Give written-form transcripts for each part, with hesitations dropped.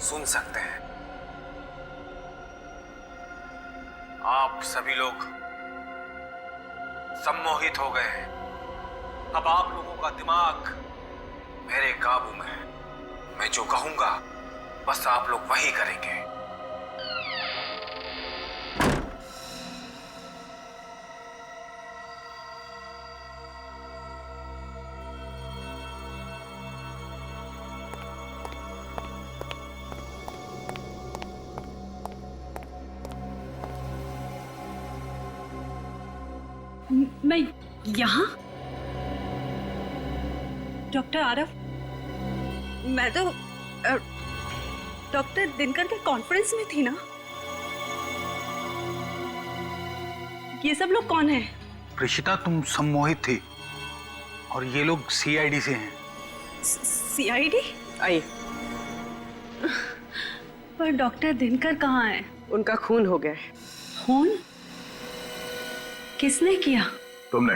सुन सकते हैं। आप सभी लोग सम्मोहित हो गए हैं। अब आप लोगों का दिमाग मेरे काबू में है। मैं जो कहूंगा बस आप लोग वही करेंगे। मैं यहाँ? डॉक्टर आरव, मैं तो डॉक्टर दिनकर के कॉन्फ्रेंस में थी ना। ये सब लोग कौन है? प्रीशिता, तुम सम्मोहित थी और ये लोग सीआईडी से हैं। सीआईडी? आइए। पर डॉक्टर दिनकर कहाँ है? उनका खून हो गया है। खून? किसने किया? तुमने।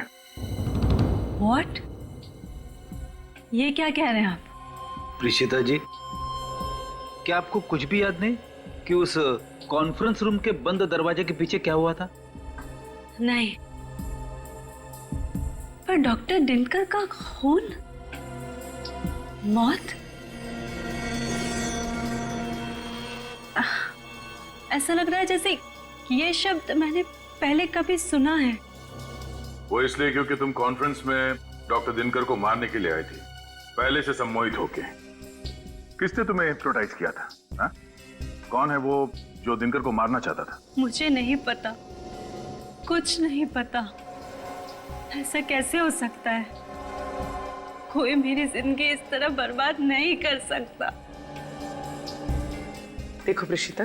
What? ये क्या कह रहे हैं आप? प्रीशिता जी, क्या आपको कुछ भी याद नहीं कि उस कॉन्फ्रेंस रूम के बंद दरवाजे के पीछे क्या हुआ था? नहीं, पर डॉक्टर दिनकर का खून, मौत, ऐसा लग रहा है जैसे ये शब्द मैंने पहले कभी सुना है। वो इसलिए क्योंकि तुम कॉन्फ्रेंस में डॉक्टर दिनकर को मारने के लिए आई थी, पहले से सम्मोहित होके। किसने तुम्हें हिप्नोटाइज किया था? हा? कौन है वो जो दिनकर को मारना चाहता था? मुझे नहीं पता, कुछ नहीं पता। ऐसा कैसे हो सकता है? कोई मेरी जिंदगी इस तरह बर्बाद नहीं कर सकता। देखो प्रीशिता,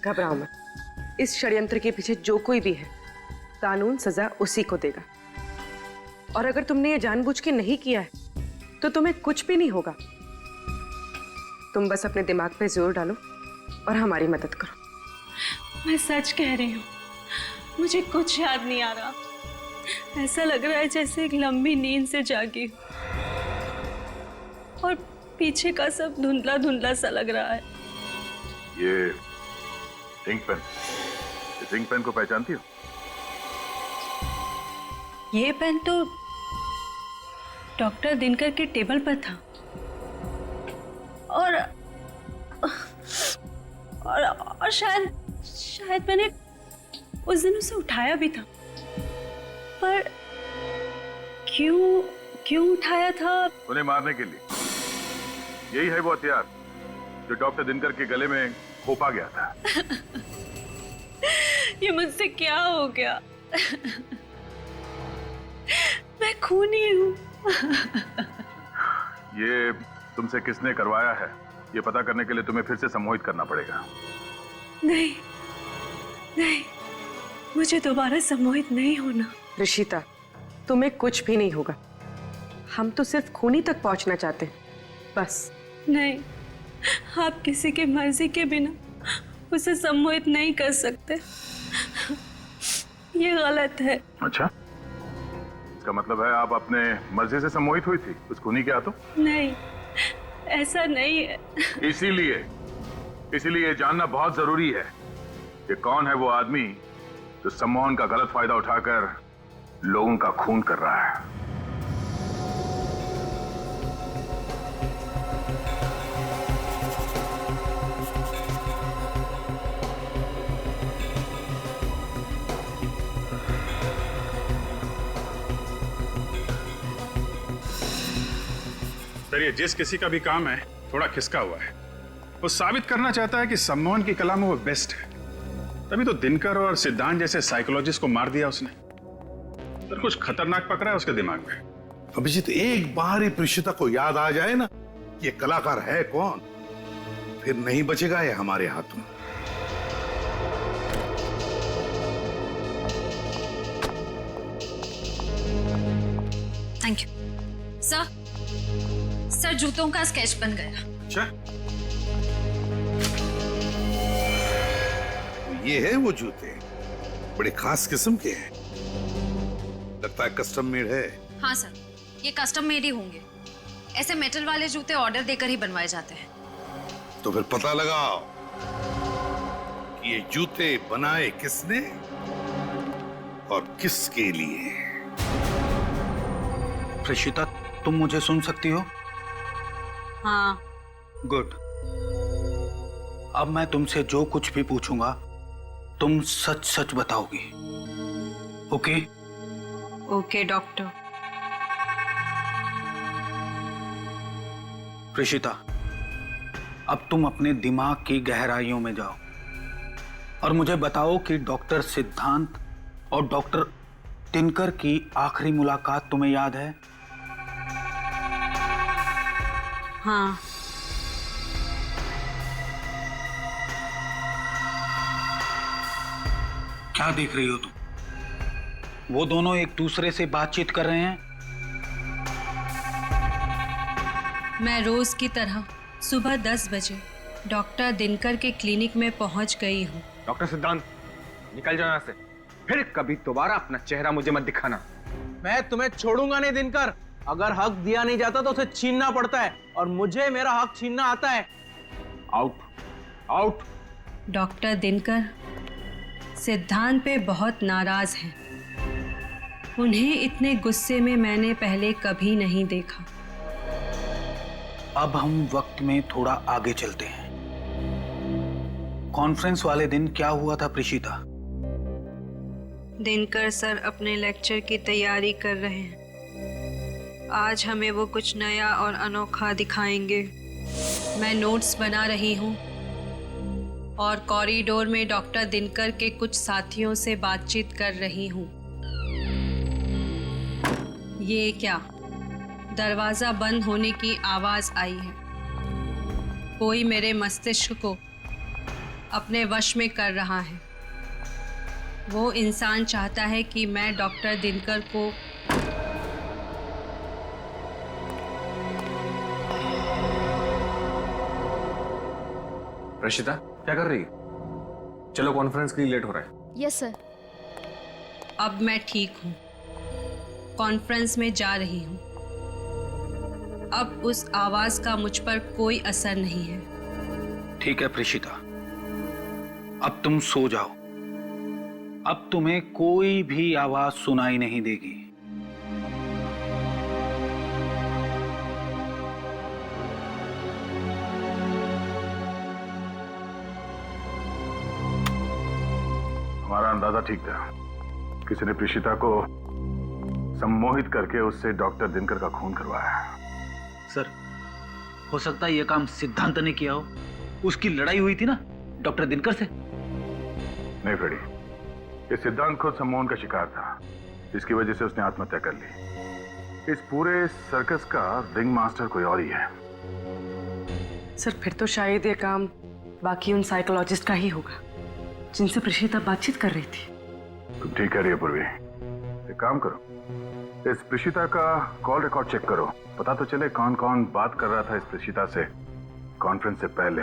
घबराओ मत। इस षड्यंत्र के पीछे जो कोई भी है, कानून सजा उसी को देगा। और अगर तुमने ये जानबूझ के नहीं किया है तो तुम्हें कुछ भी नहीं होगा। तुम बस अपने दिमाग पे जोर डालो और हमारी मदद करो। मैं सच कह रही हूँ, मुझे कुछ याद नहीं आ रहा। ऐसा लग रहा है जैसे एक लंबी नींद से जागी और पीछे का सब धुंधला धुंधला सा लग रहा है। ये इंक पेन, इस इंक पेन को पहचानती हो? ये पेन तो डॉक्टर दिनकर के टेबल पर था और शायद मैंने उस दिन उसे उठाया भी था। पर क्यों उठाया था? उन्हें मारने के लिए। यही है वो हथियार जो डॉक्टर दिनकर के गले में खोपा गया था। ये मुझसे क्या हो गया? मैं खूनी हूँ। ये तुमसे किसने करवाया है, ये पता करने के लिए तुम्हें फिर से सम्मोहित करना पड़ेगा। नहीं, मुझे दोबारा सम्मोहित नहीं होना। ऋषिता, तुम्हें कुछ भी नहीं होगा। हम तो सिर्फ खूनी तक पहुंचना चाहते हैं, बस। नहीं, आप किसी की मर्जी के बिना उसे सम्मोहित नहीं कर सकते। ये गलत है। अच्छा, इसका मतलब है आप अपने मर्जी से सम्मोहित हुई थी उस खूनी के हाथों? नहीं, ऐसा नहीं है। इसीलिए ये जानना बहुत जरूरी है कि कौन है वो आदमी जो सम्मोहन का गलत फायदा उठाकर लोगों का खून कर रहा है। सर, ये जिस किसी का भी काम है थोड़ा खिसका हुआ है। वो साबित करना चाहता है कि सम्मोहन की कला में वो बेस्ट है। तभी तो दिनकर और सिद्धांत जैसे साइकोलॉजिस्ट को मार दिया उसने। सर, कुछ खतरनाक पकड़ा है उसके दिमाग में। अभिजीत, एक बार ही प्रीशिता को याद आ जाए ना ये कलाकार है कौन, फिर नहीं बचेगा ये हमारे हाथों। थैंक यू सर, जूतों का स्केच बन गया। अच्छा, तो ये है वो जूते, बड़े खास किस्म के हैं। लगता है कस्टम मेड है। हाँ सर, ये कस्टम मेड ही होंगे। ऐसे मेटल वाले जूते ऑर्डर देकर ही बनवाए जाते हैं। तो फिर पता लगाओ कि ये जूते बनाए किसने और किसके लिए। प्रेषिता, तुम मुझे सुन सकती हो? हाँ। गुड। अब मैं तुमसे जो कुछ भी पूछूंगा तुम सच सच बताओगी, ओके? Okay doctor. प्रेषिता, अब तुम अपने दिमाग की गहराइयों में जाओ और मुझे बताओ कि डॉक्टर सिद्धांत और डॉक्टर दिनकर की आखिरी मुलाकात तुम्हें याद है? हाँ। क्या देख रही हो तुम? वो दोनों एक दूसरे से बातचीत कर रहे हैं। मैं रोज की तरह सुबह 10 बजे डॉक्टर दिनकर के क्लिनिक में पहुंच गई हूँ। डॉक्टर सिद्धांत, निकल जाओ यहाँ से। फिर कभी दोबारा अपना चेहरा मुझे मत दिखाना। मैं तुम्हें छोड़ूंगा नहीं दिनकर। अगर हक दिया नहीं जाता तो उसे छीनना पड़ता है और मुझे मेरा हक छीनना आता है। Out, out. डॉक्टर दिनकर सिद्धांत पे बहुत नाराज हैं। उन्हें इतने गुस्से में मैंने पहले कभी नहीं देखा। अब हम वक्त में थोड़ा आगे चलते हैं। कॉन्फ्रेंस वाले दिन क्या हुआ था प्रेषिता? दिनकर सर अपने लेक्चर की तैयारी कर रहे हैं। आज हमें वो कुछ नया और अनोखा दिखाएंगे। मैं नोट्स बना रही हूँ और कॉरिडोर में डॉक्टर दिनकर के कुछ साथियों से बातचीत कर रही हूँ। ये क्या? दरवाजा बंद होने की आवाज आई है। कोई मेरे मस्तिष्क को अपने वश में कर रहा है। वो इंसान चाहता है कि मैं डॉक्टर दिनकर को रशिता, क्या कर रही है? चलो, कॉन्फ्रेंस के लिए लेट हो रहा है। Yes sir. अब मैं ठीक हूँ। कॉन्फ्रेंस में जा रही हूँ। अब उस आवाज का मुझ पर कोई असर नहीं है। ठीक है प्रेषिता, अब तुम सो जाओ। अब तुम्हें कोई भी आवाज सुनाई नहीं देगी। हमारा अंदाजा ठीक था। किसी ने प्रेषिता को सम्मोहित करके उससे डॉक्टर दिनकर का खून करवाया। सर, हो सकता है यह काम सिद्धांत ने किया हो। उसकी लड़ाई हुई थी ना डॉक्टर दिनकर से। नहीं फ्रेडी, ये सिद्धांत खुद सम्मोहन का शिकार था, इसकी वजह से उसने आत्महत्या कर ली। इस पूरे सर्कस का रिंग मास्टर कोई और ही है। सर, फिर तो शायद ये काम बाकी उन साइकोलॉजिस्ट का ही होगा जिनसे प्रेषिता बातचीत कर रही थी। तुम ठीक कह रही है पूर्वी। एक काम करो, इस प्रेषिता का कॉल रिकॉर्ड चेक करो। पता तो चले कौन कौन बात कर रहा था इस प्रेषिता से कॉन्फ्रेंस से पहले।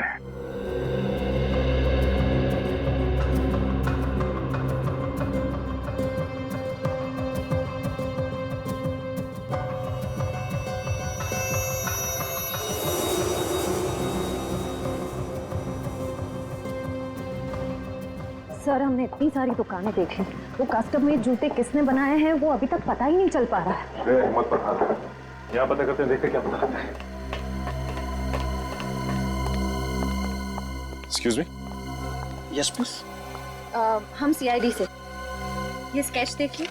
सर, हमने इतनी सारी दुकानें देख ली, वो कस्टम मेड जूते किसने बनाए हैं वो अभी तक पता ही नहीं चल पा रहा है। हिम्मत पर हाथ रख। यहाँ पता करते हैं, देखते क्या पता लगता है। Excuse me. Yes please. हम सीआईडी से। ये स्केच देखिए।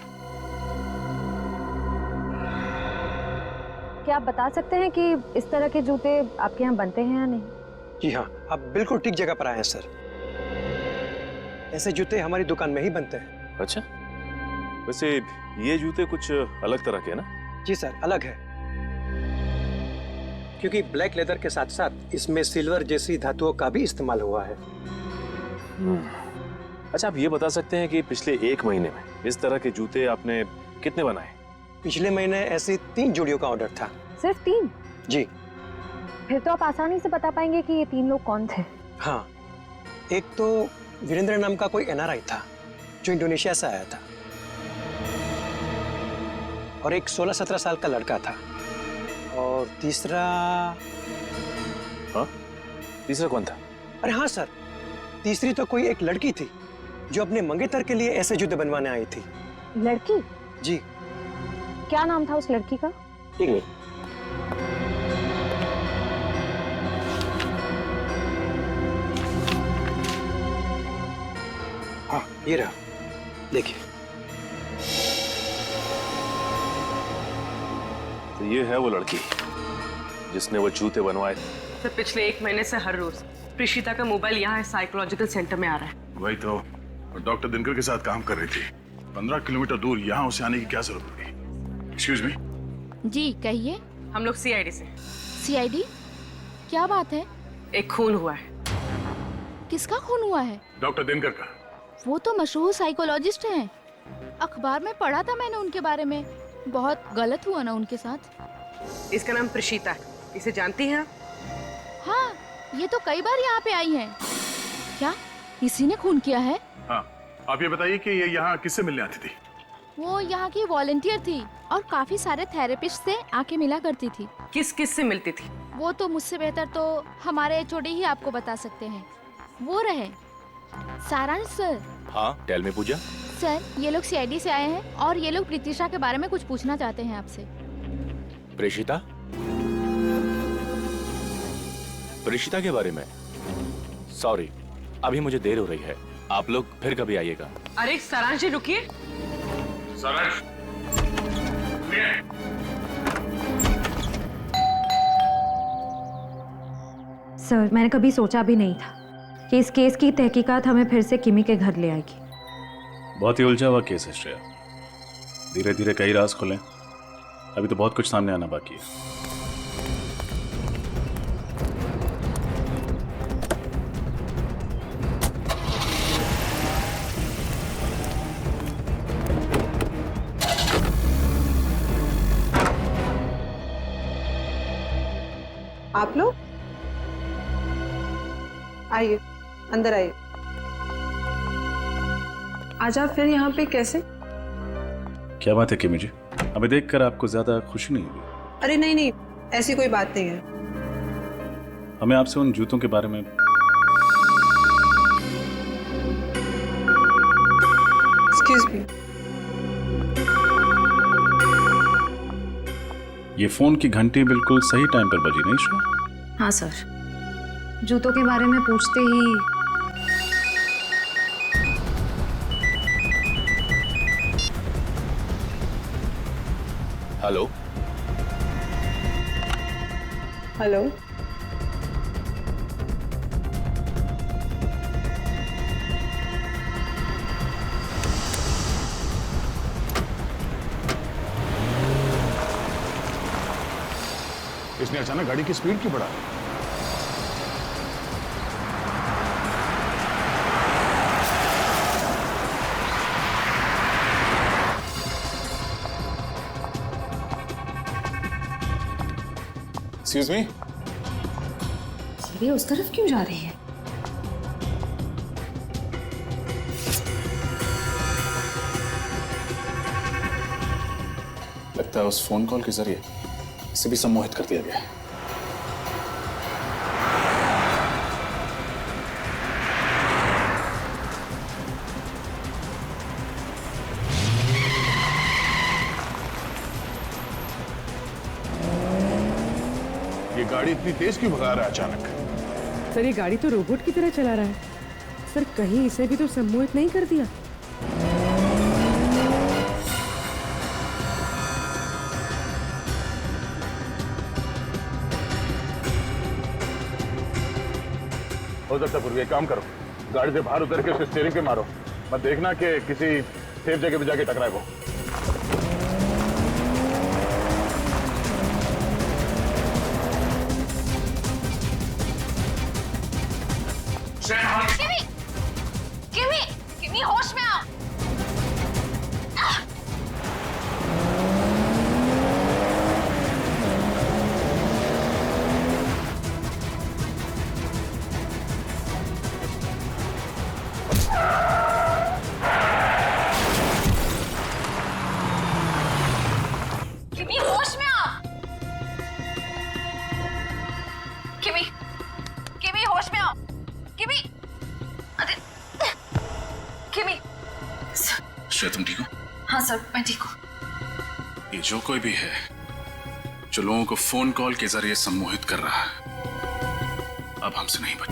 क्या आप बता सकते हैं कि इस तरह के जूते आपके यहाँ बनते हैं या नहीं? जी हाँ, आप बिल्कुल ठीक जगह पर आए हैं सर। ऐसे जूते हमारी दुकान में ही बनते हैं। अच्छा, वैसे ये जूते कुछ अलग तरह के हैं ना? जी सर, अलग है, क्योंकि ब्लैक लेदर के साथ साथ इसमें सिल्वर जैसी धातुओं का भी इस्तेमाल हुआ है। अच्छा, आप ये बता सकते हैं कि पिछले 1 महीने में इस तरह के जूते आपने कितने बनाए? पिछले महीने ऐसी 3 जोड़ियों का ऑर्डर था। सिर्फ 3? जी। फिर तो आप आसानी से बता पाएंगे कि ये 3 लोग कौन थे। हाँ, एक तो वीरेंद्र नाम का कोई एनआरआई था जो इंडोनेशिया से आया था, और एक 16-17 साल का लड़का था, और तीसरा तीसरा कौन था? अरे हाँ सर, तीसरी तो कोई एक लड़की थी जो अपने मंगेतर के लिए ऐसे जूते बनवाने आई थी। लड़की? जी। क्या नाम था उस लड़की का? एक मिनट। हाँ ये रहा, देखिए। तो ये है वो लड़की जिसने वो जूते बनवाए थे। सर पिछले 1 महीने से हर रोज प्रीशिता का मोबाइल यहाँ साइकोलॉजिकल सेंटर में आ रहा है। वही तो, डॉक्टर दिनकर के साथ काम कर रही थी। 15 किलोमीटर दूर यहाँ उसे आने की क्या जरूरत पड़ी? Excuse me. जी कहिए। हम लोग सीआईडी से। सीआईडी? क्या बात है? एक खून हुआ है। किसका खून हुआ है? डॉक्टर दिनकर का। वो तो मशहूर साइकोलॉजिस्ट हैं। अखबार में पढ़ा था मैंने उनके बारे में। बहुत गलत हुआ ना उनके साथ। इसका नाम प्रीशिता है, इसे जानती हैं आप? हाँ, ये तो कई बार यहाँ पे आई है। क्या इसी ने खून किया है? हाँ, आप ये बताइए कि ये यहाँ किससे मिलने आती थी? वो यहाँ की वॉलंटियर थी और काफी सारे थेरेपिस्ट से आके मिला करती थी। किस किस से मिलती थी? वो तो मुझसे बेहतर तो हमारे एचओडी ही आपको बता सकते हैं। वो रहे सारांश सर। हाँ, टेल मी पूजा। सर, ये लोग सीआईडी से आए हैं और ये लोग प्रीतिशा के बारे में कुछ पूछना चाहते हैं आपसे। प्रेषिता? प्रेषिता के बारे में? सॉरी, अभी मुझे देर हो रही है। आप लोग फिर कभी आइएगा। अरे सारांश जी रुकिए। सारांश, सर, मैंने कभी सोचा भी नहीं था कि इस केस की तहकीकात हमें फिर से किमी के घर ले आएगी। बहुत ही उलझा हुआ केस है श्रेया। धीरे धीरे कई राज खुले। अभी तो बहुत कुछ सामने आना बाकी है। आप लोग आइए, अंदर आइए। आज आप फिर यहाँ पे कैसे? क्या बात है किमी जी? हमें देखकर आपको ज्यादा खुशी नहीं हुई? अरे नहीं नहीं, ऐसी कोई बात नहीं है। हमें आपसे उन जूतों के बारे में। Excuse me. ये फोन की घंटी बिल्कुल सही टाइम पर बजी नहीं श्रेया? हाँ सर, जूतों के बारे में पूछते ही हेलो हेलो। इसने अचानक गाड़ी की स्पीड क्यों बढ़ा? Excuse me. ये उस तरफ क्यों जा रही है? लगता है उस फोन कॉल के जरिए इसे भी सम्मोहित कर दिया गया है। ये गाड़ी इतनी तेज क्यों भगा रहा है अचानक? सर ये गाड़ी तो रोबोट की तरह चला रहा है। सर कहीं इसे भी तो सम्मोहित नहीं कर दिया? हो सकता पूर्वी, एक काम करो, गाड़ी से बाहर उतर के उसे स्टीयरिंग पे मारो। मत देखना कि किसी सेफ जगह पे जाके टकराए वो। किमी होश में आओ। किमी होश में आओ। किमी, किमी होश होश में आओ। किमी, अरे किमी। श्रेया तुम ठीक हो? हाँ सर, मैं ठीक हूँ। ये जो कोई भी है जो लोगों को फोन कॉल के जरिए सम्मोहित कर रहा है, अब हमसे नहीं बच।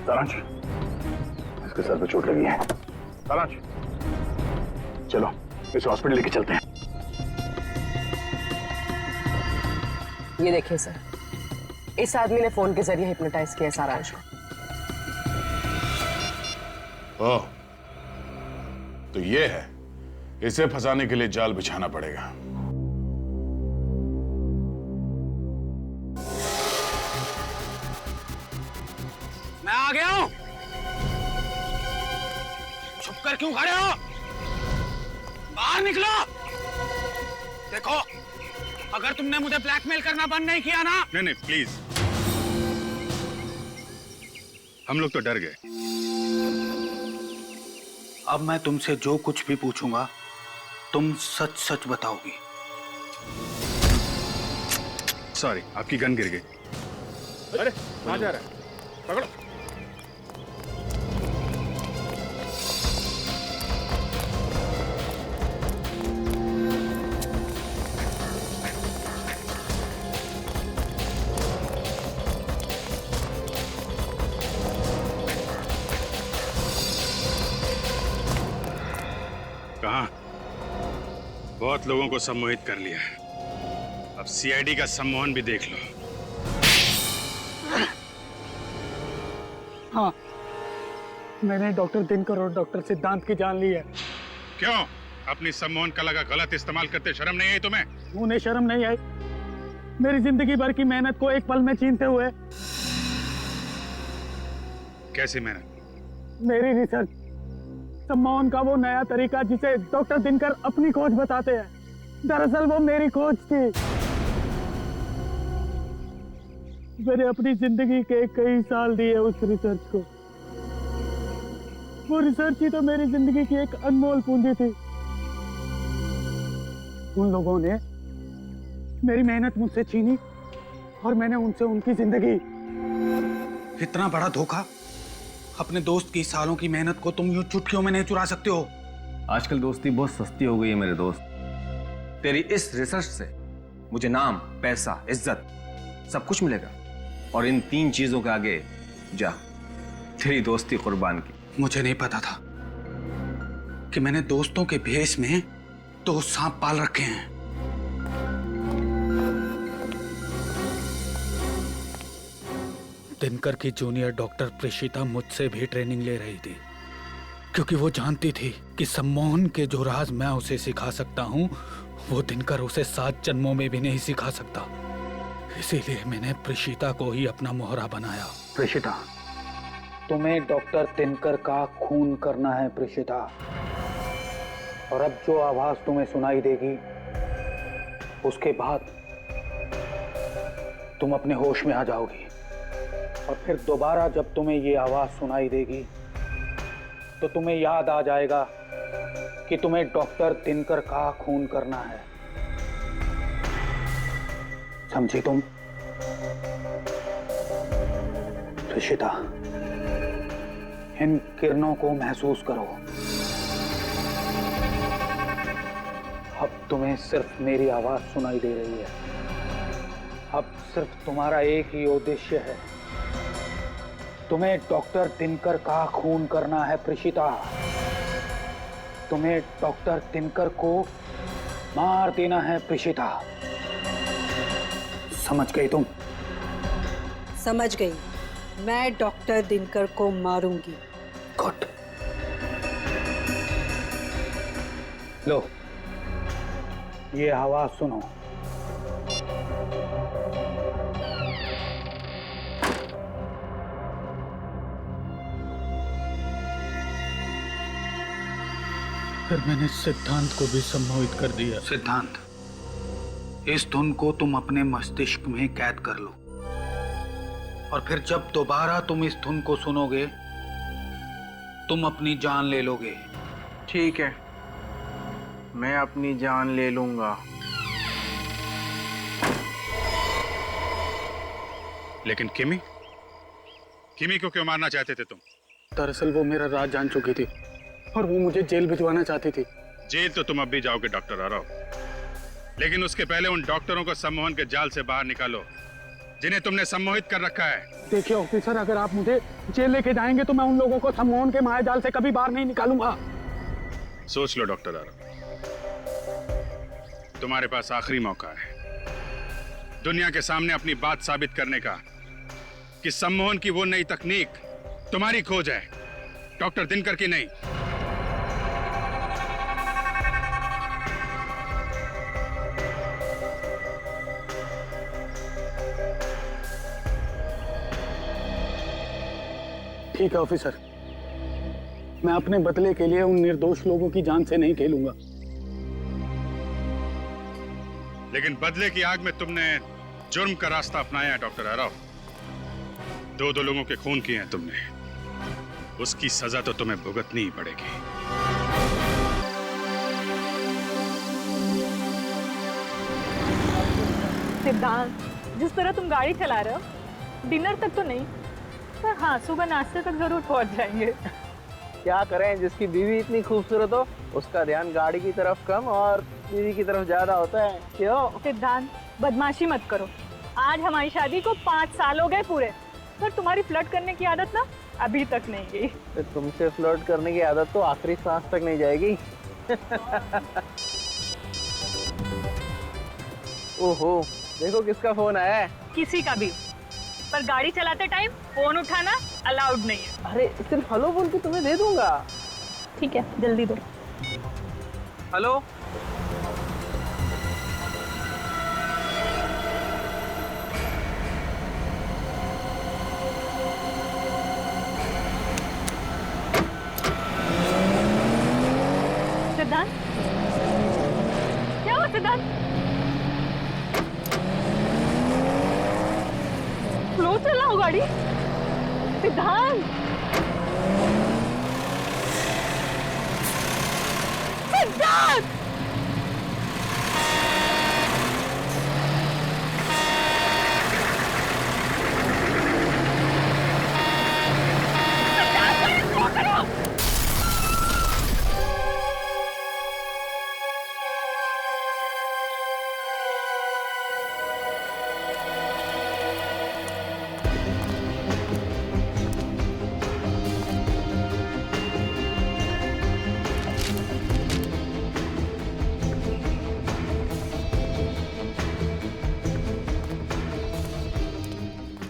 सारांश, इसके सर पे चोट लगी है। सारांश, चलो इस हॉस्पिटल लेके चलते हैं। ये देखिए सर, इस आदमी ने फोन के जरिए हिप्नोटाइज किया सारांश को। ओह, तो ये है, इसे फंसाने के लिए जाल बिछाना पड़ेगा। मैं आ गया हूं। छुप कर क्यों खड़े हो? बाहर निकलो। देखो, अगर तुमने मुझे ब्लैकमेल करना बंद नहीं किया ना। नहीं प्लीज, हम लोग तो डर गए। अब मैं तुमसे जो कुछ भी पूछूंगा तुम सच सच बताओगी। सॉरी, आपकी गन गिर गई। अरे कहां जा रहा है? पकड़ो। कहां? बहुत लोगों को सम्मोहित कर लिया है, अब सीआईडी का सम्मोहन भी देख लो। हाँ, मैंने डॉक्टर दिनकर और डॉक्टर सिद्धांत की जान ली है। क्यों? अपनी सम्मोहन कला का गलत इस्तेमाल करते शर्म नहीं आई तुम्हें? उन्हें शर्म नहीं आई? मेरी जिंदगी भर की मेहनत को एक पल में छीनते हुए। कैसी मेहनत? मेरी रिसर्च, सम्मोहन का वो नया तरीका जिसे डॉक्टर दिनकर अपनी खोज बताते हैं, दरअसल वो मेरी खोज थी। मैंने अपनी जिंदगी के कई साल दिए उस रिसर्च को। वो रिसर्च ही तो मेरी जिंदगी की एक अनमोल पूंजी थी। उन लोगों ने मेरी मेहनत मुझसे छीनी और मैंने उनसे उनकी जिंदगी। इतना बड़ा धोखा? अपने दोस्त की सालों की मेहनत को तुम यूं चुटकियों में नहीं चुरा सकते हो। आजकल दोस्ती बहुत सस्ती हो गई है मेरे दोस्त। तेरी इस रिसर्च से मुझे नाम, पैसा, इज्जत सब कुछ मिलेगा, और इन 3 चीजों के आगे जा तेरी दोस्ती कुर्बान की। मुझे नहीं पता था कि मैंने दोस्तों के भेष में 2 सांप पाल रखे हैं। दिनकर की जूनियर डॉक्टर प्रेषिता मुझसे भी ट्रेनिंग ले रही थी, क्योंकि वो जानती थी कि सम्मोहन के जो राज मैं उसे सिखा सकता हूँ वो दिनकर उसे 7 जन्मों में भी नहीं सिखा सकता। इसीलिए मैंने प्रेषिता को ही अपना मोहरा बनाया। प्रेषिता, तुम्हें डॉक्टर दिनकर का खून करना है प्रेषिता। और अब जो आवाज तुम्हें सुनाई देगी उसके बाद तुम अपने होश में आ जाओगी, और फिर दोबारा जब तुम्हें ये आवाज सुनाई देगी तो तुम्हें याद आ जाएगा कि तुम्हें डॉक्टर दिनकर का खून करना है। समझी तुम? प्रेषिता, इन किरणों को महसूस करो। अब तुम्हें सिर्फ मेरी आवाज सुनाई दे रही है। अब सिर्फ तुम्हारा एक ही उद्देश्य है, तुम्हें डॉक्टर दिनकर का खून करना है प्रेषिता। तुम्हें डॉक्टर दिनकर को मार देना है प्रेषिता। समझ गई तुम? समझ गई। मैं डॉक्टर दिनकर को मारूंगी। गुड। लो, ये आवाज सुनो। फिर मैंने सिद्धांत को भी सम्मोहित कर दिया। सिद्धांत, इस धुन को तुम अपने मस्तिष्क में कैद कर लो, और फिर जब दोबारा तुम इस धुन को सुनोगे तुम अपनी जान ले लोगे। ठीक है, मैं अपनी जान ले लूंगा। लेकिन किमी किमी को क्यों मारना चाहते थे तुम? दरअसल वो मेरा राज जान चुकी थी और वो मुझे जेल भिजवाना चाहती थी। जेल तो तुम अब भी जाओगे डॉक्टर आरव, लेकिन उसके पहले उन डॉक्टरों को सम्मोहन के जाल से बाहर निकालो जिन्हें तुमने सम्मोहित कर रखा है। देखिए ऑफिसर, अगर आप मुझे जेल लेके जाएंगे तो मैं उन लोगों को सम्मोहन के माया जाल से कभी बाहर नहीं निकालूंगा। सोच लो डॉक्टर आरव, तुम्हारे पास आखिरी मौका है दुनिया के सामने अपनी बात साबित करने का कि सम्मोहन की वो नई तकनीक तुम्हारी खोज है, डॉक्टर दिनकर की नहीं। ठीक है ऑफिसर, मैं अपने बदले के लिए उन निर्दोष लोगों की जान से नहीं खेलूंगा। लेकिन बदले की आग में तुमने जुर्म का रास्ता अपनाया है डॉक्टर आरव। दो लोगों के खून किए हैं तुमने, उसकी सजा तो तुम्हें भुगतनी ही पड़ेगी। सिद्धांत, जिस तरह तुम गाड़ी चला रहे हो, डिनर तक तो नहीं पर हाँ सुबह नाश्ते तक जरूर पहुंच जाएंगे। क्या करें, जिसकी बीवी इतनी खूबसूरत हो उसका ध्यान गाड़ी की तरफ कम और बीवी की तरफ ज्यादा होता है। क्यों? सिद्धांत, बदमाशी मत करो। आज हमारी शादी को 5 साल हो गए पूरे, पर तुम्हारी फ्लर्ट करने की आदत ना अभी तक नहीं गई। तो तुमसे फ्लर्ट करने की आदत तो आखिरी सांस तक नहीं जाएगी। ओहो, देखो किसका फोन आया है। किसी का भी, पर गाड़ी चलाते टाइम फोन उठाना अलाउड नहीं है। अरे सिर्फ हेलो बोल के तुम्हें दे दूंगा। ठीक है, जल्दी दो। हेलो, सिद्धांत, क्या हुआ सिद्धांत? स्लो चलाओ गाड़ी सिद्धांत। सिद्धांत,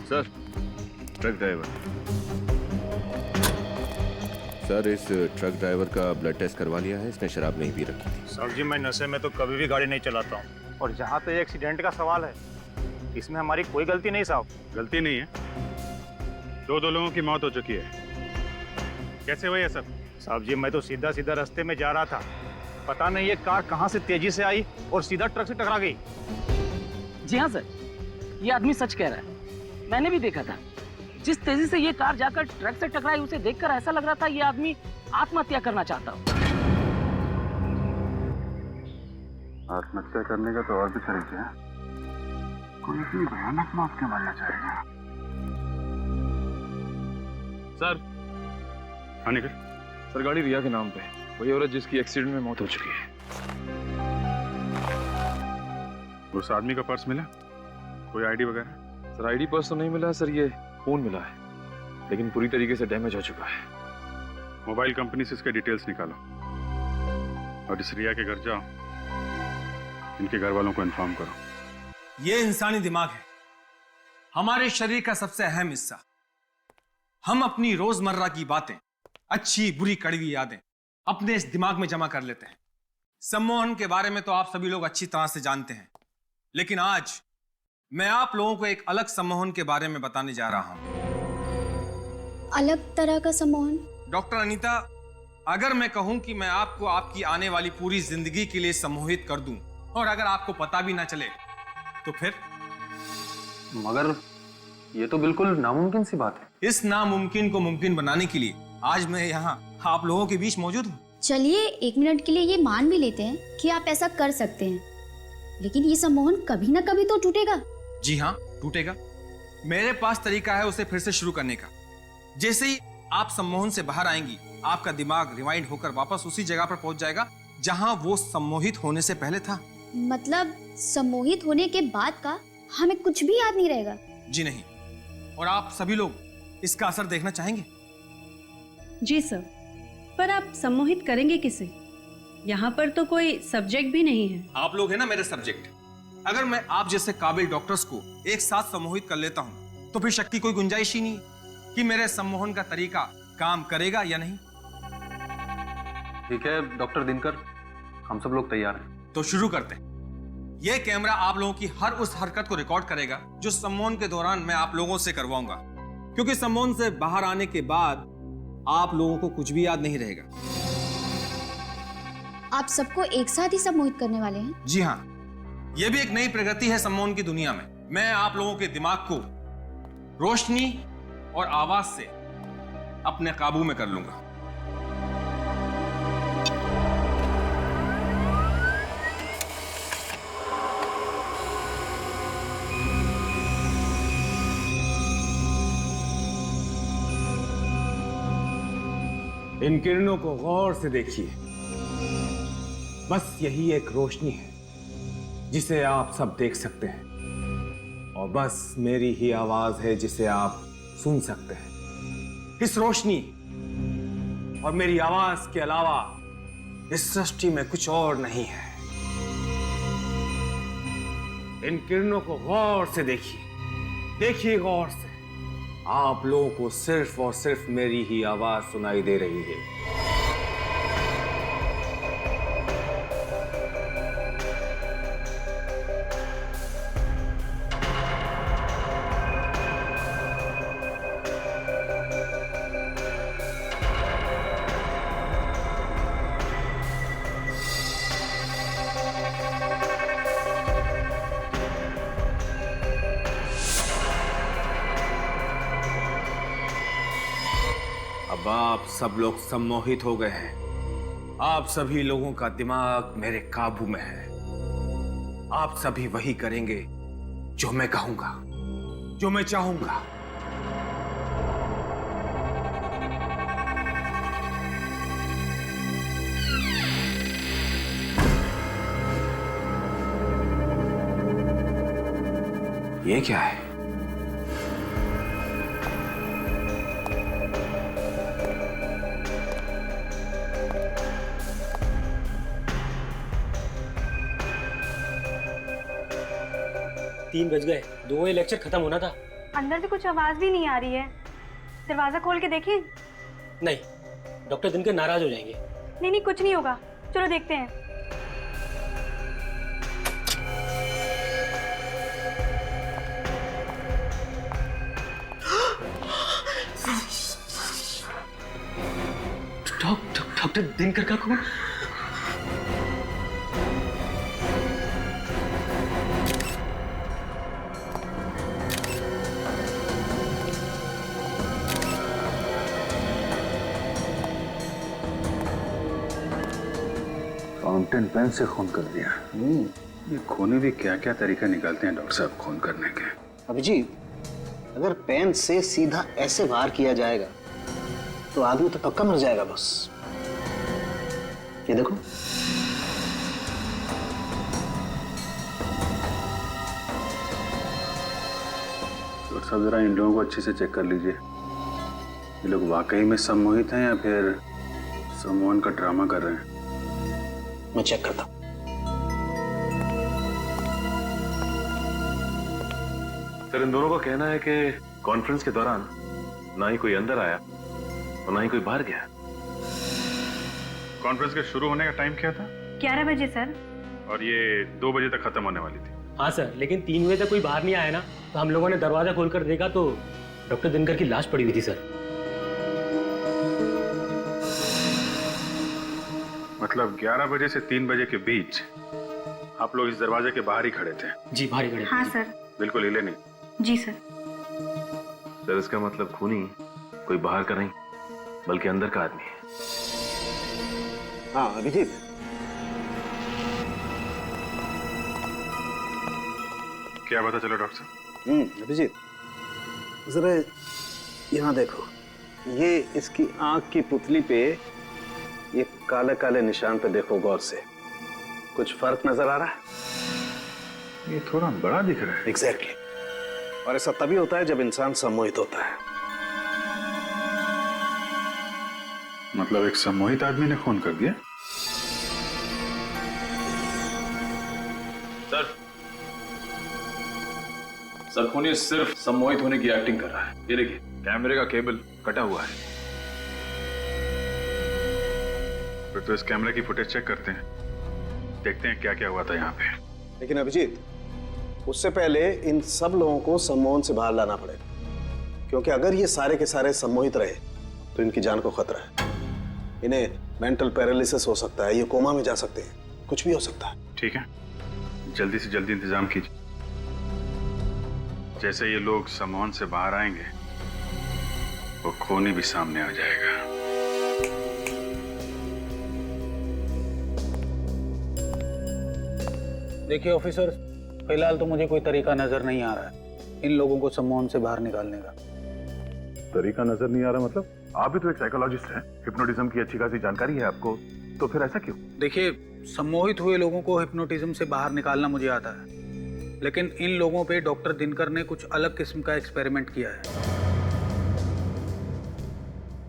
सर, ट्रक ड्राइवर। सर, इस ट्रक ड्राइवर का ब्लड टेस्ट करवा लिया है, इसने शराब नहीं पी रखी थी। सर जी, मैं नशे में तो कभी भी गाड़ी नहीं चलाता हूँ। और जहाँ तो ये एक्सीडेंट का सवाल है, इसमें हमारी कोई गलती नहीं साहब। गलती नहीं है, दो लोगों की मौत हो चुकी है। कैसे हुआ ये सब? साहब जी, मैं तो सीधा सीधा रास्ते में जा रहा था, पता नहीं ये कार कहाँ से तेजी से आई और सीधा ट्रक से टकरा गई। जी हाँ सर, ये आदमी सच कह रहा है, मैंने भी देखा था। जिस तेजी से ये कार जाकर ट्रक से टकराई, उसे देखकर ऐसा लग रहा था ये आदमी आत्महत्या करना चाहता हो। आत्महत्या करने का तो और भी तरीके हैं, कोई इतनी भयानक मौत क्यों मरना चाहेगा? सर, सर गाड़ी रिया के नाम पे, वही औरत जिसकी एक्सीडेंट में मौत हो चुकी है। उस आदमी का पर्स मिला? कोई आईडी वगैरह? सर आईडी पर्स तो नहीं मिला सर, ये फोन मिला है, लेकिन पूरी तरीके से डैमेज हो चुका है। मोबाइल कंपनी से इसके डिटेल्स निकालो और इस रिया के घर जाओ, इनके घर वालों को इन्फॉर्म करो। ये इंसानी दिमाग है, हमारे शरीर का सबसे अहम हिस्सा। हम अपनी रोजमर्रा की बातें, अच्छी बुरी कड़वी यादें अपने इस दिमाग में जमा कर लेते हैं। सम्मोहन के बारे में तो आप सभी लोग अच्छी तरह से जानते हैं, लेकिन आज मैं आप लोगों को एक अलग सम्मोहन के बारे में बताने जा रहा हूं। अलग तरह का सम्मोहन? डॉक्टर अनीता, अगर मैं कहूं कि मैं आपको आपकी आने वाली पूरी जिंदगी के लिए सम्मोहित कर दूं और अगर आपको पता भी ना चले तो फिर? मगर ये तो बिल्कुल नामुमकिन सी बात है। इस नामुमकिन को मुमकिन बनाने के लिए आज मैं यहाँ आप लोगों के बीच मौजूद हूँ। चलिए 1 मिनट के लिए ये मान भी लेते हैं कि आप ऐसा कर सकते हैं, लेकिन ये सम्मोहन कभी ना कभी तो टूटेगा। जी हाँ, टूटेगा। मेरे पास तरीका है उसे फिर से शुरू करने का। जैसे ही आप सम्मोहन से बाहर आएंगी, आपका दिमाग रिवाइंड होकर वापस उसी जगह पर पहुंच जाएगा जहां वो सम्मोहित होने से पहले था। मतलब सम्मोहित होने के बाद का हमें कुछ भी याद नहीं रहेगा? जी नहीं। और आप सभी लोग इसका असर देखना चाहेंगे? जी सर, पर आप सम्मोहित करेंगे किसे? यहाँ पर तो कोई सब्जेक्ट भी नहीं है। आप लोग हैं ना मेरे सब्जेक्ट। अगर मैं आप जैसे काबिल डॉक्टर्स को एक साथ सम्मोहित कर लेता हूँ तो फिर शक की कोई गुंजाइश ही नहीं कि मेरे सम्मोहन का तरीका काम करेगा या नहीं। ठीक है डॉक्टर दिनकर, हम सब लोग तैयार हैं। तो शुरू करते हैं। यह कैमरा आप लोगों की हर उस हरकत को रिकॉर्ड करेगा जो सम्मोहन के दौरान मैं आप लोगों से करवाऊंगा, क्योंकि सम्मोहन से बाहर आने के बाद आप लोगों को कुछ भी याद नहीं रहेगा। आप सबको एक साथ ही सम्मोहित करने वाले हैं? जी हाँ, यह भी एक नई प्रगति है सम्मोहन की दुनिया में। मैं आप लोगों के दिमाग को रोशनी और आवाज से अपने काबू में कर लूंगा। इन किरणों को गौर से देखिए। बस यही एक रोशनी है जिसे आप सब देख सकते हैं, और बस मेरी ही आवाज है जिसे आप सुन सकते हैं। इस रोशनी और मेरी आवाज के अलावा इस सृष्टि में कुछ और नहीं है। इन किरणों को गौर से देखिए, देखिए गौर से। आप लोगों को सिर्फ और सिर्फ मेरी ही आवाज सुनाई दे रही है। अब आप सब लोग सम्मोहित हो गए हैं। आप सभी लोगों का दिमाग मेरे काबू में है। आप सभी वही करेंगे जो मैं कहूंगा, जो मैं चाहूंगा। ये क्या है? तीन बज गए, 2 बजे लेक्चर खत्म होना था। अंदर से कुछ आवाज भी नहीं आ रही है। दरवाजा खोल के देखिए। नहीं, डॉक्टर दिनकर नाराज हो जाएंगे। नहीं नहीं, कुछ नहीं होगा, चलो देखते हैं। डॉक्टर दिनकर का कौन? फाउंटेन पेन से खून कर दिया। ये खूनी भी क्या क्या तरीका निकालते हैं डॉक्टर साहब खून करने के। अभिजीत, अगर पेन से सीधा ऐसे वार किया जाएगा तो आदमी तो पक्का मर जाएगा। बस ये देखो, डॉक्टर साहब जरा इन लोगों को अच्छे से चेक कर लीजिए। ये लोग वाकई में सम्मोहित हैं या फिर सम्मोहन का ड्रामा कर रहे हैं। मैं चेक करता हूं। सर, इन दोनों का कहना है कि कॉन्फ्रेंस के दौरान ना ही कोई अंदर आया और ना ही कोई बाहर गया। कॉन्फ्रेंस के शुरू होने का टाइम क्या था? 11 बजे सर। और ये 2 बजे तक खत्म होने वाली थी। हाँ सर, लेकिन 3 बजे तक कोई बाहर नहीं आया ना, तो हम लोगों ने दरवाजा खोलकर देखा तो डॉक्टर दिनकर की लाश पड़ी हुई थी सर। मतलब 11 बजे से 3 बजे के बीच आप लोग इस दरवाजे के बाहर ही खड़े थे? जी, बाहर ही खड़े थे। हाँ सर। बिल्कुल हिले नहीं? जी सर। सर, इसका मतलब खूनी कोई बाहर का नहीं बल्कि अंदर का आदमी है। हाँ अभिजीत, क्या पता चला डॉक्टर साहब? अभिजीत, जरा यहाँ देखो, ये इसकी आंख की पुतली पे ये काले काले निशान पे देखो गौर से, कुछ फर्क नजर आ रहा है? ये थोड़ा बड़ा दिख रहा है। एग्जैक्टली। और ऐसा तभी होता है जब इंसान सम्मोहित होता है। मतलब एक सम्मोहित आदमी ने खून कर दिया? सर खूनी सिर्फ सम्मोहित होने की एक्टिंग कर रहा है। ये देखिए कैमरे का केबल कटा हुआ है। फिर तो इस कैमरे की फुटेज चेक करते हैं, देखते हैं क्या क्या हुआ था यहाँ पे। लेकिन अभिजीत, उससे पहले इन सब लोगों को सम्मोहन से बाहर लाना पड़ेगा, क्योंकि अगर ये सारे के सारे सम्मोहित रहे तो इनकी जान को खतरा है। इन्हें मेंटल पैरालिसिस हो सकता है, ये कोमा में जा सकते हैं, कुछ भी हो सकता है। ठीक है, जल्दी से जल्दी इंतजाम कीजिए। जैसे ये लोग सम्मोहन से बाहर आएंगे, वो खूनी भी सामने आ जाएगा। देखिए ऑफिसर, फिलहाल तो मुझे कोई तरीका नजर नहीं आ रहा है इन लोगों को सम्मोहन से बाहर निकालने का। तरीका नजर नहीं आ रहा मतलब? आप भी तो एक साइकोलॉजिस्ट हैं, हिप्नोटिज्म की अच्छी खासी जानकारी है आपको, तो फिर ऐसा क्यों? देखिए, सम्मोहित हुए लोगों को हिप्नोटिज्म से बाहर निकालना मुझे आता है, लेकिन इन लोगों पे डॉक्टर दिनकर ने कुछ अलग किस्म का एक्सपेरिमेंट किया है।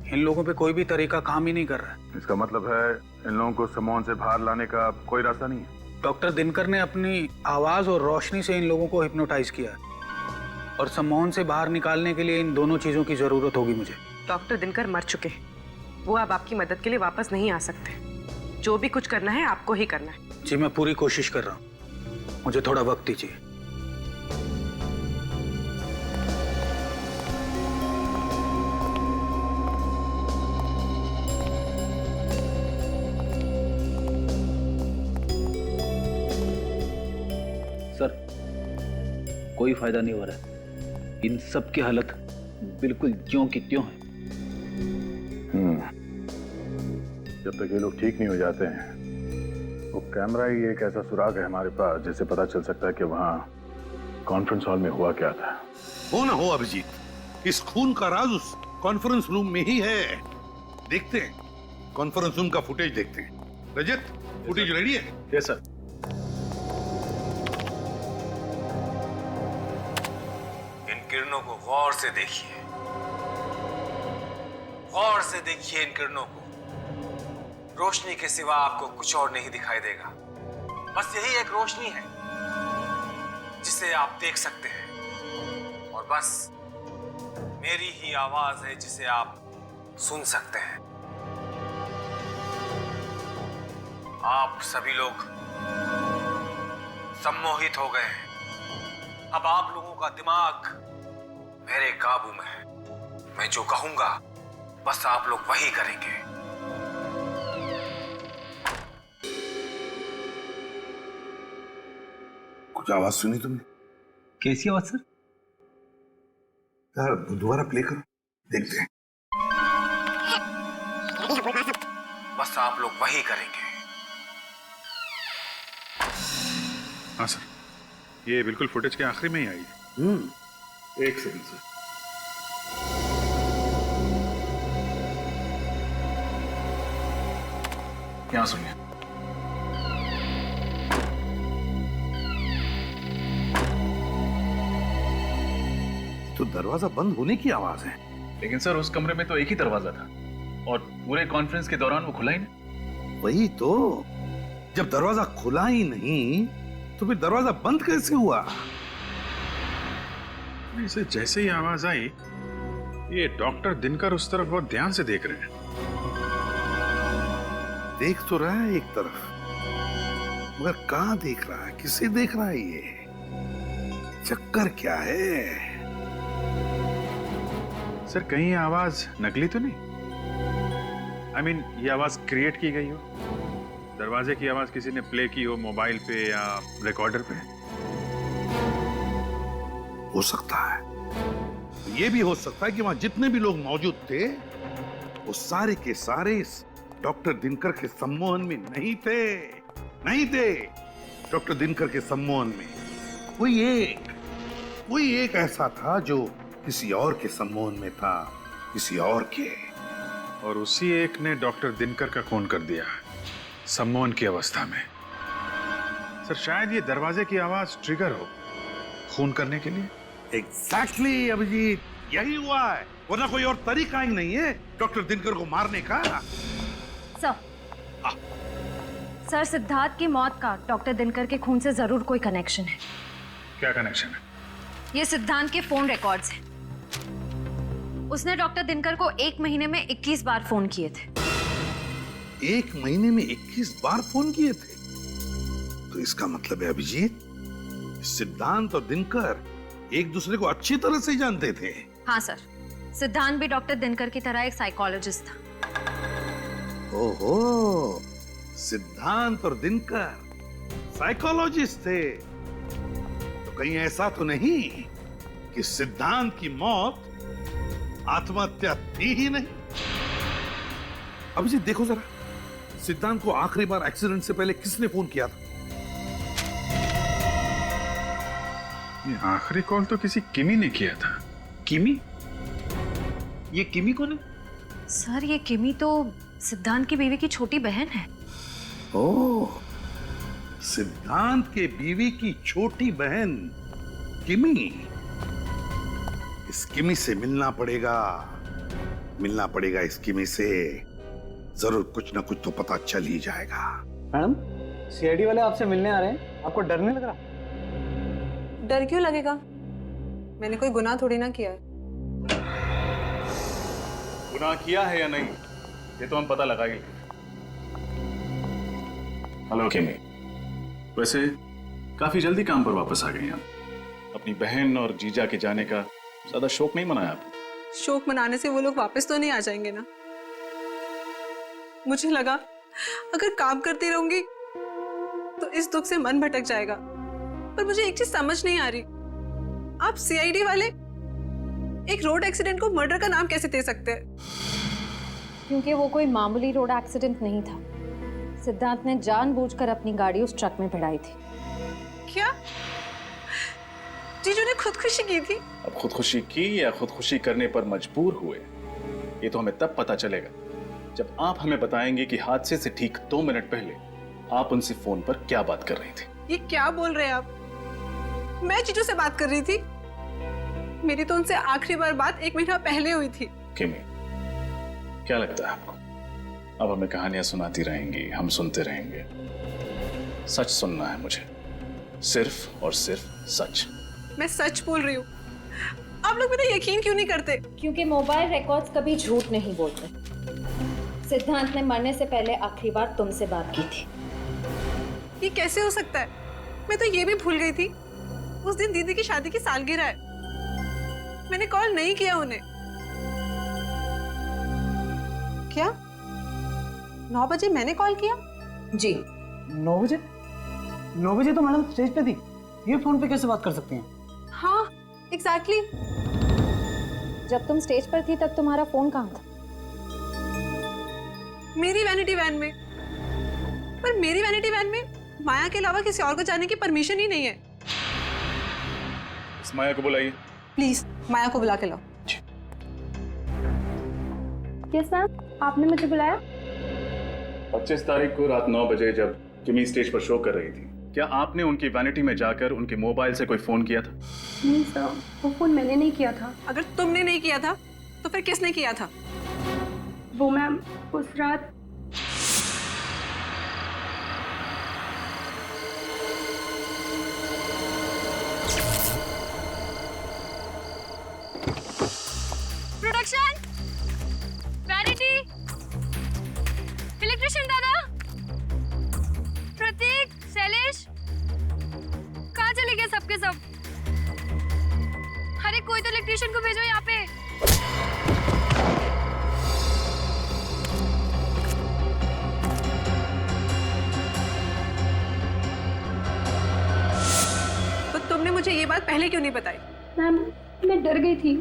इन लोगों पे कोई भी तरीका काम ही नहीं कर रहा है। इसका मतलब है इन लोगों को सम्मोहन से बाहर लाने का कोई रास्ता नहीं है? डॉक्टर दिनकर ने अपनी आवाज और रोशनी से इन लोगों को हिप्नोटाइज किया है, और सम्मोहन से बाहर निकालने के लिए इन दोनों चीजों की जरूरत होगी मुझे। डॉक्टर दिनकर मर चुके हैं, वो अब आपकी मदद के लिए वापस नहीं आ सकते। जो भी कुछ करना है आपको ही करना है। जी मैं पूरी कोशिश कर रहा हूँ, मुझे थोड़ा वक्त दीजिए। सर, कोई फायदा नहीं हो रहा है। इन सब की हालत बिल्कुल ज्यों की त्यों है। जब तक ये लोग ठीक नहीं हो जाते हैं, वो कैमरा ही एक ऐसा सुराग है हमारे पास जिससे पता चल सकता है कि वहाँ कॉन्फ्रेंस हॉल में हुआ क्या था। हो ना हो अभिजीत, इस खून का राज उस कॉन्फ्रेंस रूम में ही है। देखते हैं, कॉन्फ्रेंस रूम का फुटेज देखते हैं। रजत, फुटेज रेडी है? Yes sir. इन किरणों को गौर से देखिए, गौर से देखिए इन किरणों को। रोशनी के सिवा आपको कुछ और नहीं दिखाई देगा। बस यही एक रोशनी है जिसे आप देख सकते हैं, और बस मेरी ही आवाज है जिसे आप सुन सकते हैं। आप सभी लोग सम्मोहित हो गए हैं। अब आप लोगों का दिमाग मेरे काबू में है। मैं जो कहूंगा बस आप लोग वही करेंगे। कुछ आवाज सुनी तुमने? कैसी आवाज सर? यार दोबारा प्ले करो, देखते हैं। बस आप लोग वही करेंगे। हाँ सर, ये बिल्कुल फुटेज के आखिरी में ही आई है। एक सेकंड सर। यहाँ सुनिए। तो दरवाजा बंद होने की आवाज है। लेकिन सर उस कमरे में तो एक ही दरवाजा था, और पूरे कॉन्फ्रेंस के दौरान वो खुला ही नहीं। वही तो, जब दरवाजा खुला ही नहीं तो फिर दरवाजा बंद कैसे हुआ? इसे जैसे ही आवाज आई, ये डॉक्टर दिनकर उस तरफ बहुत ध्यान से देख रहे हैं। देख तो रहा है एक तरफ, मगर कहां देख रहा है, किसे देख रहा है? ये चक्कर क्या है? सर कहीं ये आवाज नकली तो नहीं? I mean, ये आवाज क्रिएट की गई हो? दरवाजे की आवाज किसी ने प्ले की हो मोबाइल पे या रिकॉर्डर पे? हो सकता है। ये भी हो सकता है कि वहां जितने भी लोग मौजूद थे, वो सारे के सारे इस डॉक्टर दिनकर के सम्मोहन में नहीं थे। डॉक्टर दिनकर के सम्मोहन में कोई एक ऐसा था जो किसी और के सम्मोहन में था, किसी और के। और उसी एक ने डॉक्टर दिनकर का खून कर दिया सम्मोहन की अवस्था में। सर शायद ये दरवाजे की आवाज ट्रिगर हो खून करने के लिए। एग्जैक्टली अभिजीत, यही हुआ है, वरना कोई और तरीका ही नहीं है डॉक्टर दिनकर को मारने का। सर सिद्धार्थ की मौत का डॉक्टर दिनकर के खून से जरूर कोई कनेक्शन है। क्या कनेक्शन है? ये सिद्धांत के फोन रिकॉर्ड्स हैं। उसने डॉक्टर दिनकर को 1 महीने में 21 बार फोन किए थे। 1 महीने में 21 बार फोन किए थे? तो इसका मतलब है अभिजीत, सिद्धांत और दिनकर एक दूसरे को अच्छी तरह से जानते थे। हाँ सर, सिद्धांत भी डॉक्टर दिनकर की तरह एक साइकोलॉजिस्ट था। ओहो, सिद्धांत और दिनकर साइकोलॉजिस्ट थे। तो कहीं ऐसा तो नहीं कि सिद्धांत की मौत आत्महत्या थी ही नहीं? अभिजीत देखो जरा, सिद्धांत को आखिरी बार एक्सीडेंट से पहले किसने फोन किया था? ये आखिरी कॉल तो किसी किमी ने किया था। किमी? ये किमी कौन है? सर ये किमी तो सिद्धांत की बीवी की छोटी बहन है। ओह, सिद्धांत के बीवी की छोटी बहन किमी। इस किमी से मिलना पड़ेगा इस किमी से। जरूर कुछ ना कुछ तो पता चल ही जाएगा। मैडम, सीआईडी वाले आपसे मिलने आ रहे हैं, आपको डर नहीं लग रहा? डर क्यों लगेगा? मैंने कोई गुनाह थोड़ी ना किया है। गुनाह किया है या नहीं ये तो हम पता लगाएंगे। हेलो किमी, वैसे काफी जल्दी काम पर वापस आ गए आप। अपनी बहन और जीजा के जाने का ज्यादा शोक नहीं मनाया आप? शोक मनाने से वो लोग वापस तो नहीं आ जाएंगे ना। मुझे लगा अगर काम करती रहूंगी तो इस दुख से मन भटक जाएगा, पर मुझे एक चीज समझ नहीं आ रही, आप सीआईडी वाले एक रोड एक्सीडेंट को मर्डर का नाम कैसे दे सकते हैं? क्योंकि वो कोई मामूली रोड एक्सीडेंट नहीं था। सिद्धांत ने जानबूझकर अपनी गाड़ी उस ट्रक में भिड़ाई थी। क्या जीजू ने खुदकुशी की थी? अब खुदकुशी की या खुदकुशी करने पर मजबूर हुए, ये तो हमें तब पता चलेगा जब आप हमें बताएंगे कि हादसे से ठीक 2 मिनट पहले आप उनसे फोन पर क्या बात कर रही थी। ये क्या बोल रहे हैं आप? मैं जीजू से बात कर रही थी। मेरी तो उनसे आखिरी बार बात 1 महीना पहले हुई थी। किमी, क्या लगता है आपको? अब हमें कहानियां सुनाती रहेंगी, हम सुनते रहेंगे। सच सुनना है मुझे, सिर्फ और सिर्फ सच। मैं सच बोल रही हूँ। आप लोग मेरा यकीन क्यों नहीं करते? क्योंकि मोबाइल रिकॉर्ड्स कभी झूठ नहीं बोलते। सिद्धांत ने मरने से पहले आखिरी बार तुमसे बात की थी। ये कैसे हो सकता है? मैं तो ये भी भूल गई थी उस दिन दीदी की शादी की सालगिरह है। मैंने कॉल नहीं किया उन्हें। क्या 9 बजे मैंने कॉल किया? जी 9 बजे? 9 बजे तो मैडम स्टेज पे थी, ये फोन पे कैसे बात कर सकती हैं? हाँ एग्जैक्टली। जब तुम स्टेज पर थी तब तुम्हारा फोन कहाँ था? मेरी वैनिटी वैन में। पर मेरी वैनिटी वैन में माया के अलावा किसी और को जाने की परमिशन ही नहीं है। इस माया को बुलाइए प्लीज, माया को बुला के लाओ। यस मैम, आपने मुझे बुलाया? 25 तारीख को रात 9 बजे जब किमी स्टेज पर शो कर रही थी, क्या आपने उनकी वैनिटी में जाकर उनके मोबाइल से कोई फोन किया था? नहीं सर, वो फोन मैंने नहीं किया था। अगर तुमने नहीं किया था तो फिर किसने किया था? वो मैम उस रात प्रोडक्शन, वैनिटी, इलेक्ट्रिशियन दादा, प्रतीक, शैलेश, कहाँ चले गए सबके सब? अरे कोई तो इलेक्ट्रिशियन को भेजो यहाँ पे। तो तुमने मुझे ये बात पहले क्यों नहीं बताई? मैम मैं डर गई थी,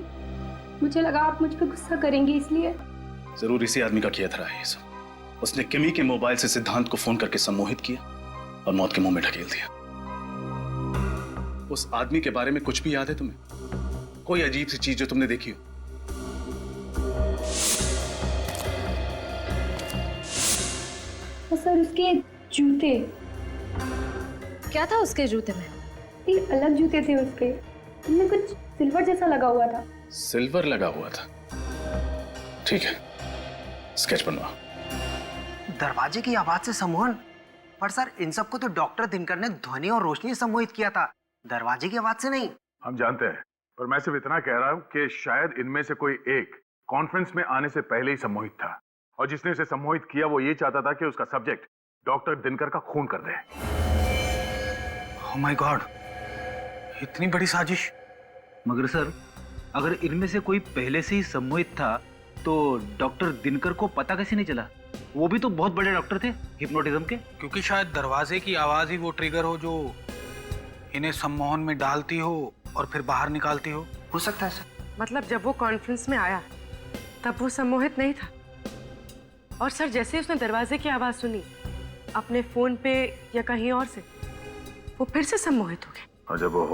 मुझे लगा आप मुझ पर गुस्सा करेंगी इसलिए। जरूर इसी आदमी का किया था ये सब। उसने किमी के मोबाइल से सिद्धांत को फोन करके सम्मोहित किया और मौत के मुंह में ढकेल दिया। उस आदमी के बारे में कुछ भी याद है तुम्हें? कोई अजीब सी चीज जो तुमने देखी हो। सर उसके जूते। क्या था उसके जूते में? ये अलग जूते थे उसके, उनमें कुछ सिल्वर जैसा लगा हुआ था। सिल्वर लगा हुआ था? ठीक है, स्केच बनवा। दरवाजे की आवाज से सम्मोहन? पर सर इन सबको तो डॉक्टर दिनकर ने ध्वनि और रोशनी से सम्मोहित किया था, दरवाजे की आवाज से नहीं। हम जानते हैं, पर मैं सिर्फ इतना कह रहा हूं कि शायद इनमें से कोई एक कॉन्फ्रेंस में आने से पहले ही सम्मोहित था, और जिसने उसे सम्मोहित किया वो ये चाहता था कि उसका सब्जेक्ट डॉक्टर दिनकर का खून कर दे। ओह माय गॉड, इतनी बड़ी साजिश। मगर सर, अगर इनमें से कोई पहले से ही सम्मोहित था तो डॉक्टर दिनकर को पता कैसे नहीं चला? वो भी तो बहुत बड़े डॉक्टर थे हिप्नोटिज्म के। क्योंकि शायद दरवाजे की आवाज ही वो ट्रिगर हो जो इन्हें सम्मोहन में डालती हो और फिर बाहर निकालती हो सकता है सर। मतलब जब वो कॉन्फ्रेंस में आया तब वो सम्मोहित नहीं था, और सर जैसे उसने दरवाजे की आवाज सुनी अपने फोन पे या कहीं और से, वो फिर से सम्मोहित हो गए। और जब वो